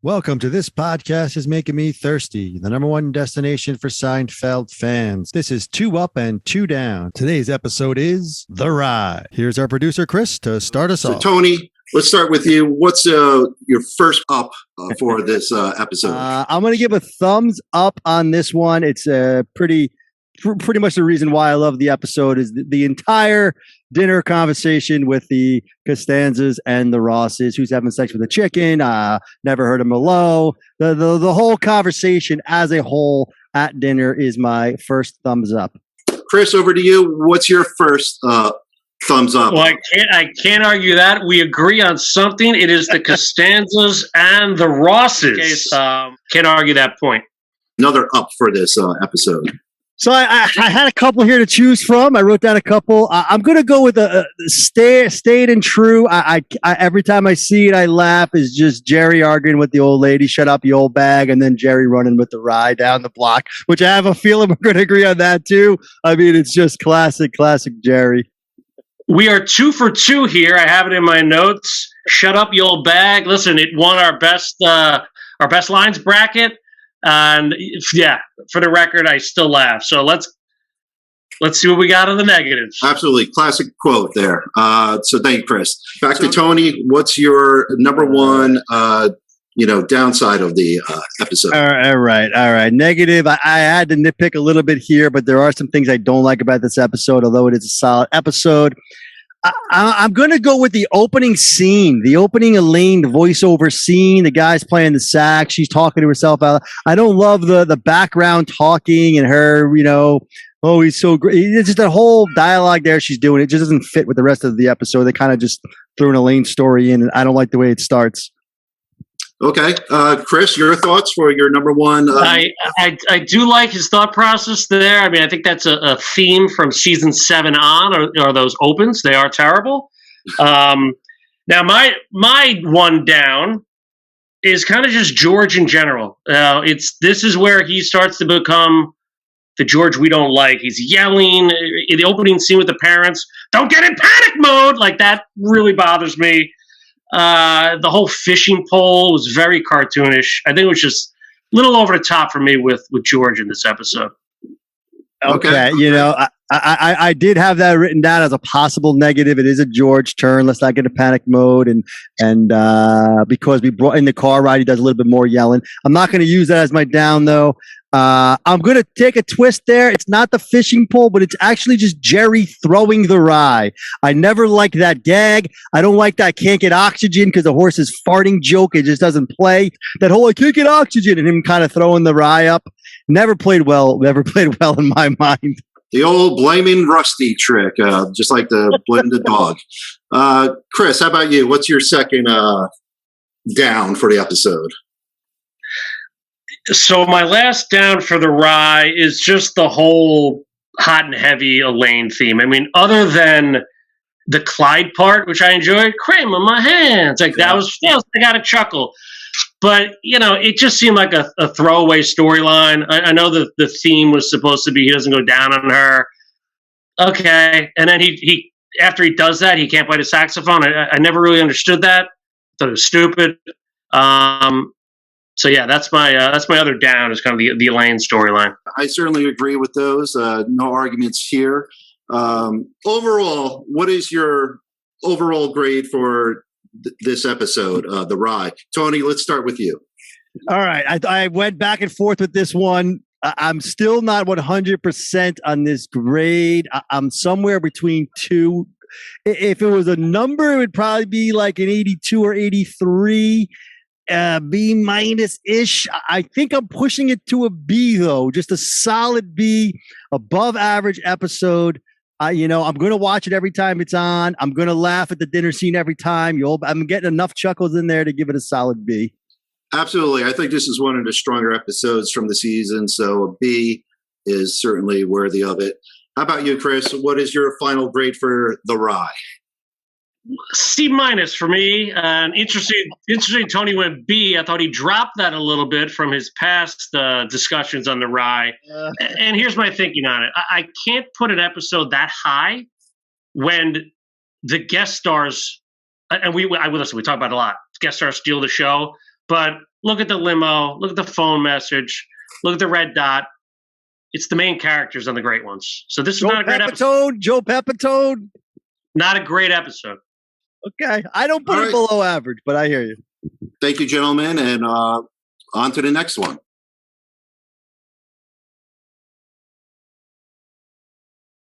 Welcome to This Podcast is Making Me Thirsty, the number one destination for Seinfeld fans. This is Two Up and Two Down. Today's episode is The Ride. Here's our producer, Chris, to start us off. Tony, let's start with you. What's your first up for this episode? I'm going to give a thumbs up on this one. It's pretty much the reason why I love the episode is the entire dinner conversation with the Costanzas and the Rosses, who's having sex with a chicken, never heard of Merlot. The whole conversation as a whole at dinner is my first thumbs up. Chris, over to you. What's your first thumbs up? Well, I can't argue that. We agree on something. It is the Costanzas and the Rosses. Can't argue that point. Another up for this episode. So I had a couple here to choose from. I wrote down a couple. I'm going to go with a stayed and true. I every time I see it, I laugh. Is just Jerry arguing with the old lady, shut up, you old bag, and then Jerry running with the rye down the block, which I have a feeling we're going to agree on that too. I mean, it's just classic Jerry. We are 2 for 2 here. I have it in my notes. Shut up, you old bag. Listen, it won our best lines bracket. And yeah, for the record, I still laugh. So let's see what we got on the negatives. Absolutely. Classic quote there. So thank you, Chris. Back to Tony. What's your number one, downside of the episode? All right. Negative. I had to nitpick a little bit here, but there are some things I don't like about this episode, although it is a solid episode. I'm going to go with the opening scene, the opening Elaine voiceover scene. The guy's playing the sax. She's talking to herself. I don't love the background talking and her, oh, he's so great. It's just a whole dialogue there she's doing. It just doesn't fit with the rest of the episode. They kind of just threw an Elaine story in, and I don't like the way it starts. Okay. Chris, your thoughts for your number one? I do like his thought process there. I mean, I think that's a theme from season 7 on, or those opens. They are terrible. Now, my one down is kind of just George in general. This is where he starts to become the George we don't like. He's yelling in the opening scene with the parents, "Don't get in panic mode!" Like, that really bothers me. The whole fishing pole was very cartoonish. I think it was just a little over the top for me with George in this episode. Okay. I did have that written down as a possible negative. It is a George turn. Let's not get into panic mode. And because we brought in the car ride, he does a little bit more yelling. I'm not going to use that as my down, though. I'm going to take a twist there. It's not the fishing pole, but it's actually just Jerry throwing the rye. I never liked that gag. I don't like that can't get oxygen because the horse is farting joke. It just doesn't play. That whole I can't get oxygen and him kind of throwing the rye up. Never played well in my mind. The old blaming Rusty trick, just like the blame the dog. Chris, how about you? What's your second down for the episode? So my last down for the rye is just the whole hot and heavy Elaine theme. I mean, other than the Clyde part, which I enjoyed, cream on my hands. Like, that was I got a chuckle. But, it just seemed like a throwaway storyline. I know that the theme was supposed to be he doesn't go down on her. Okay. And then he after he does that, he can't play the saxophone. I never really understood that. I thought it was stupid. So yeah, that's my other down is kind of the Elaine storyline. I certainly agree with those. No arguments here. Overall, what is your overall grade for this episode, The Rye? Tony, let's start with you. All right. I went back and forth with this one. I'm still not 100% on this grade. I'm somewhere between 2. If it was a number, it would probably be like an 82 or 83. B minus ish. I think I'm pushing it to a B though, just a solid B, above average episode. I'm going to watch it every time it's on. I'm going to laugh at the dinner scene every time. I'm getting enough chuckles in there to give it a solid B. Absolutely. I think this is one of the stronger episodes from the season. So a B is certainly worthy of it. How about you, Chris? What is your final grade for The Rye? C minus for me. Interesting. Tony went B. I thought he dropped that a little bit from his past discussions on the rye. And here's my thinking on it. I can't put an episode that high when the guest stars, and we talk about it a lot. Guest stars steal the show, but look at the limo, look at the phone message, look at the red dot. It's the main characters on the great ones. So this is not a great episode. Joe Pepitone. Not a great episode. Okay. I don't put it below average, but I hear you. Thank you, gentlemen. And on to the next one.